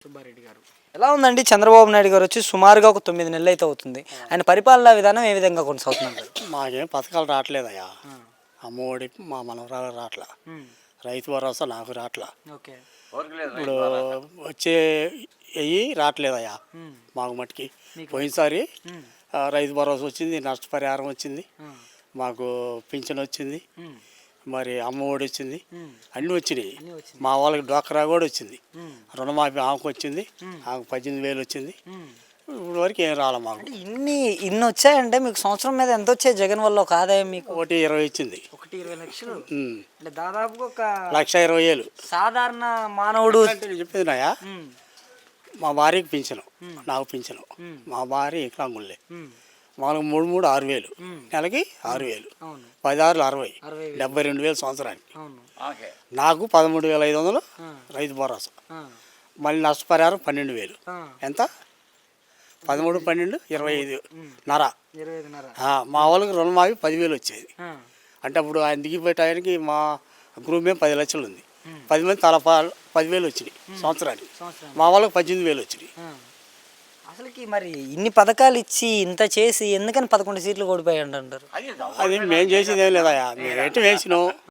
సుబ్బారెడ్డి గారు ఎలా ఉందండి? చంద్రబాబు నాయుడు గారు వచ్చి సుమారుగా ఒక 9 నెలలు అయితే అవుతుంది. ఆయన పరిపాలనా విధానం ఏ విధంగా కొనసాగుతుందంటారు? మాకేం పథకాలు రావట్లేదయ్యా. అమ్మఒడి మా మనవరాలు రావట్లా, రైతు భరోసా నాకు రావట్లా. ఓకే. ఇప్పుడు వచ్చే అయ్యి రావట్లేదయ్యా మాకు మట్టుకి. పోయినసారి రైతు భరోసా వచ్చింది, నష్టపరిహారం వచ్చింది, మాకు పింఛన్ వచ్చింది, మరి అమ్మఒడి వచ్చింది, అన్నీ వచ్చినాయి. మా వాళ్ళకి డోక్రా కూడా వచ్చింది, రుణమాఫీ ఆమెకు వచ్చింది, ఆమెకు 18,000 వచ్చింది. ఇప్పుడు వరకు ఏం రాలే మాకు. ఇన్ని వచ్చాయంటే మీకు సంవత్సరం మీద ఎంత వచ్చాయి జగన్ వల్ల ఒక ఆదాయం? మీకు 1,20 ఇచ్చింది. 1,20 లక్షలు అంటే దాదాపు ఒక 1,20,000. సాధారణ మానవుడు చెప్పేది నాయా, మా భార్యకి పింఛను, నాకు పింఛను, మా భార్య వికలాంగులే. మాకు 3 6,000, నెలకి 6,000, 10 6 60, 72,000 సంవత్సరానికి. నాకు 13,500 రైతు భరోసా, మళ్ళీ నష్టపరిహారం 12,000. ఎంత? 13 12 25,500. మా వాళ్ళకి రుణమాఫీ 10,000 వచ్చేది. అంటే అప్పుడు ఆయన దిగిపోయే టైంకి మా గ్రూప్ మేము 10 లక్షలు ఉంది, 10 మంది తల 10,000 వచ్చినాయి సంవత్సరానికి. మా వాళ్ళకి 18,000 వచ్చినాయి. అసలుకి మరి ఇన్ని పథకాలు ఇచ్చి ఇంత చేసి ఎందుకని 11 సీట్లు ఓడిపోయాయి అంటారు? అది మేము చేసేది ఏం లేదా, మేము ఎటు వేసినాం.